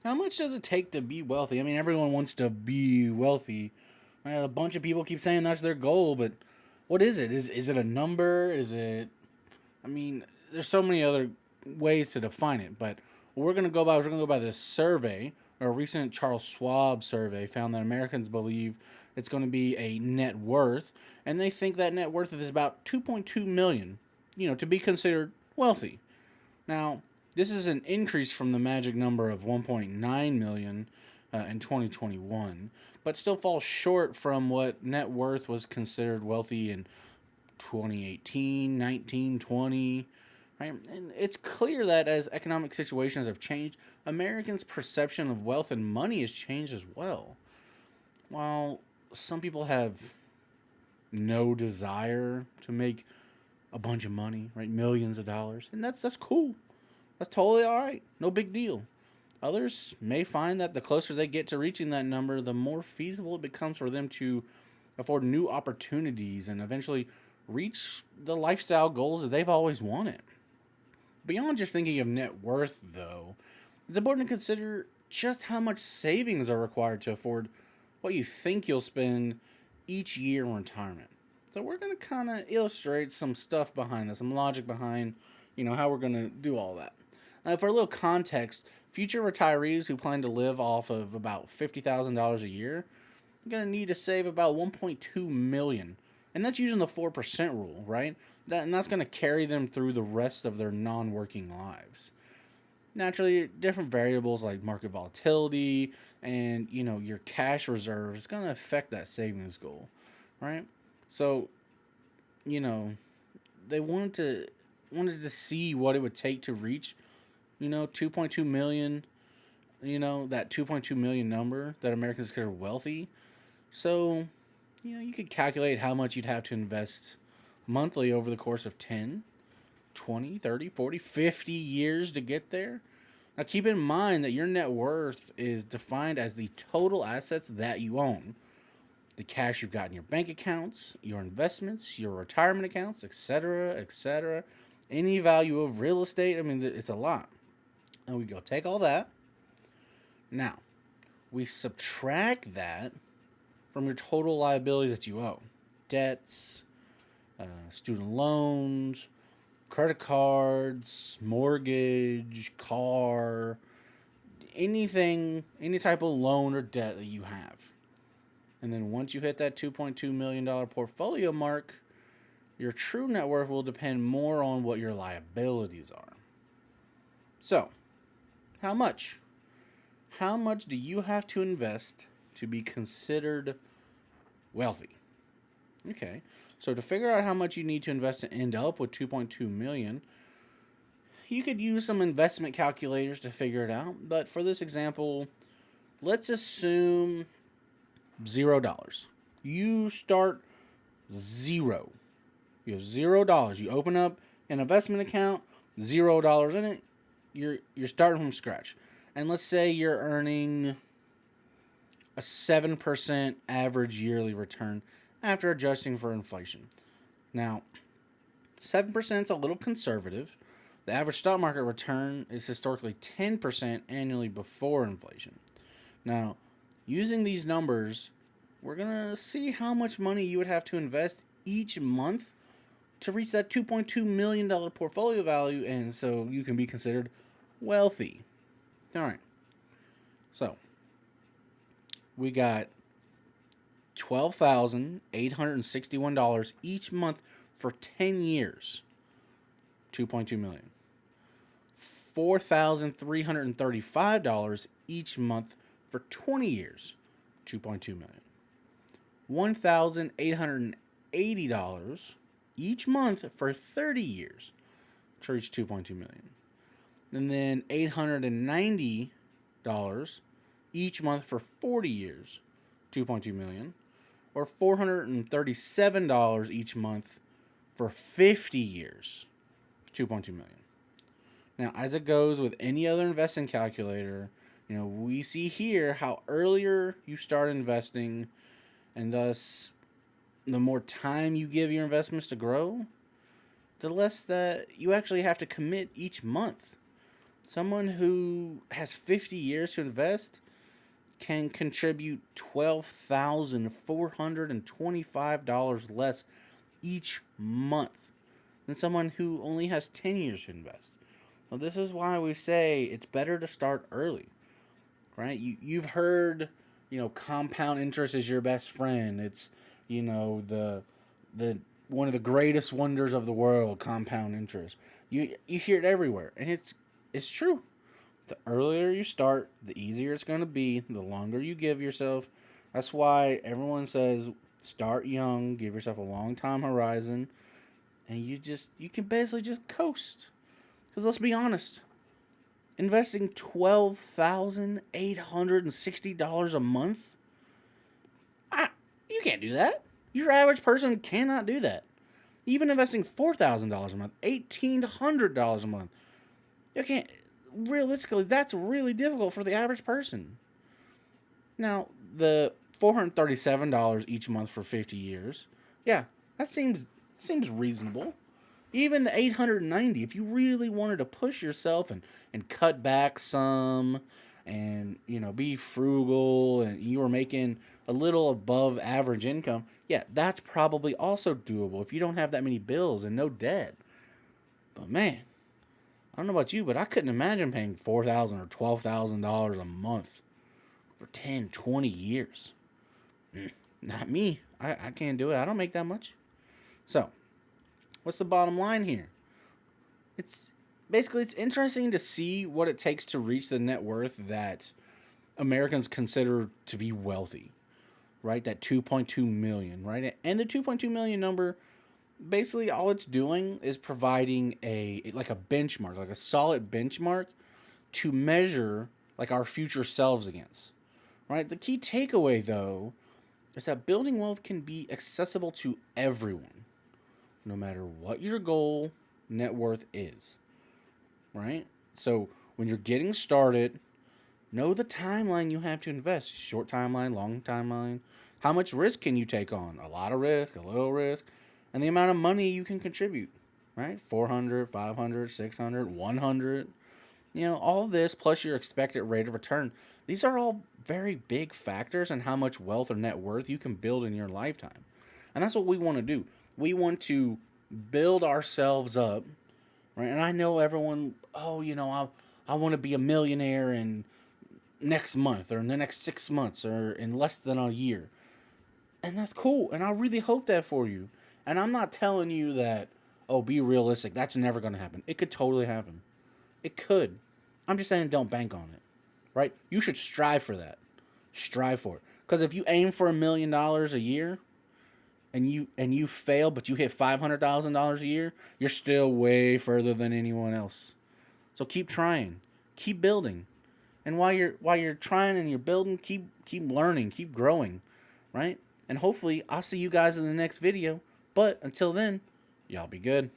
How much does it take to be wealthy? I mean, everyone wants to be wealthy. Right? A bunch of people keep saying that's their goal, but what is it? Is it a number? Is it? I mean, there's so many other ways to define it, but what we're gonna go by this survey. A recent Charles Schwab survey found that Americans believe it's going to be a net worth, and they think that net worth is about 2.2 million. To be considered wealthy. Now, this is an increase from the magic number of 1.9 million in 2021, but still falls short from what net worth was considered wealthy in 2018, 19, 20. Right? And it's clear that as economic situations have changed, Americans' perception of wealth and money has changed as well. While some people have no desire to make a bunch of money, right? Millions of dollars, and that's cool. That's totally all right. No big deal. Others may find that the closer they get to reaching that number, the more feasible it becomes for them to afford new opportunities and eventually reach the lifestyle goals that they've always wanted. Beyond just thinking of net worth, though, it's important to consider just how much savings are required to afford what you think you'll spend each year in retirement. So we're going to kind of illustrate some stuff behind this, some logic behind, how we're going to do all that. For a little context, future retirees who plan to live off of about $50,000 a year are going to need to save about 1.2 million, and that's using the 4% rule, right? And that's going to carry them through the rest of their non-working lives. Naturally, different variables like market volatility and your cash reserve is going to affect that savings goal, right? So, you know, they wanted to see what it would take to reach 2.2 million, that 2.2 million number that Americans consider wealthy. So, you could calculate how much you'd have to invest monthly over the course of 10, 20, 30, 40, 50 years to get there. Now, keep in mind that your net worth is defined as the total assets that you own, the cash you've got in your bank accounts, your investments, your retirement accounts, etc., etc., any value of real estate. I mean, it's a lot. And we go take all that. Now, we subtract that from your total liabilities that you owe: debts, student loans, credit cards, mortgage, car, anything, any type of loan or debt that you have. And then once you hit that $2.2 million portfolio mark, your true net worth will depend more on what your liabilities are. So, how much? How much do you have to invest to be considered wealthy? Okay. So to figure out how much you need to invest to end up with 2.2 million, you could use some investment calculators to figure it out. But for this example, let's assume $0. You start zero. You have $0. You open up an investment account, $0 in it. You're starting from scratch. And let's say you're earning a 7% average yearly return after adjusting for inflation. Now, 7% is a little conservative. The average stock market return is historically 10% annually before inflation. Now, using these numbers, we're going to see how much money you would have to invest each month to reach that $2.2 million portfolio value, and so you can be considered wealthy. All right. So, we got $12,861 each month for 10 years. 2.2 million. $4,335 each month for 20 years. 2.2 million. $1,880 each month for 30 years to reach 2.2 million. And then $890 each month for 40 years, 2.2 million, or $437 each month for 50 years, 2.2 million. Now, as it goes with any other investing calculator, we see here how earlier you start investing, and thus the more time you give your investments to grow, the less that you actually have to commit each month. Someone who has 50 years to invest can contribute $12,425 less each month than someone who only has 10 years to invest. Well, this is why we say it's better to start early, right? You've heard, compound interest is your best friend. It's, the one of the greatest wonders of the world, compound interest. You hear it everywhere, and it's true. The earlier you start, the easier it's going to be, the longer you give yourself. That's why everyone says start young, give yourself a long time horizon, and you can basically just coast. Because let's be honest, investing $12,860 a month, you can't do that. Your average person cannot do that. Even investing $4,000 a month, $1,800 a month, you can't. Realistically, that's really difficult for the average person. Now, the $437 each month for 50 years, yeah, that seems reasonable. Even the $890, if you really wanted to push yourself and cut back some and, be frugal and you were making a little above average income, yeah, that's probably also doable if you don't have that many bills and no debt. But man, I don't know about you, but I couldn't imagine paying $4,000 or $12,000 a month for 10, 20 years. Not me. I can't do it. I don't make that much. So, what's the bottom line here? It's interesting to see what it takes to reach the net worth that Americans consider to be wealthy, right? That 2.2 million, right? And the 2.2 million number, basically all it's doing is providing a benchmark, like a solid benchmark to measure like our future selves against, right? The key takeaway though is that building wealth can be accessible to everyone, no matter what your goal net worth is, right? So when you're getting started, know the timeline you have to invest. Short timeline, long timeline. How much risk can you take on? A lot of risk, a little risk, and the amount of money you can contribute, right? 400, 500, 600, 100. All this plus your expected rate of return. These are all very big factors in how much wealth or net worth you can build in your lifetime. And that's what we want to do. We want to build ourselves up, right? And I know everyone, I want to be a millionaire in next month or in the next 6 months or in less than a year. And that's cool. And I really hope that for you. And I'm not telling you that, be realistic. That's never going to happen. It could totally happen. It could. I'm just saying don't bank on it, right? You should strive for that. Strive for it. Because if you aim for $1 million a year and you fail, but you hit $500,000 a year, you're still way further than anyone else. So keep trying. Keep building. And while you're trying and you're building, keep learning, keep growing, right? And hopefully I'll see you guys in the next video. But until then, y'all be good.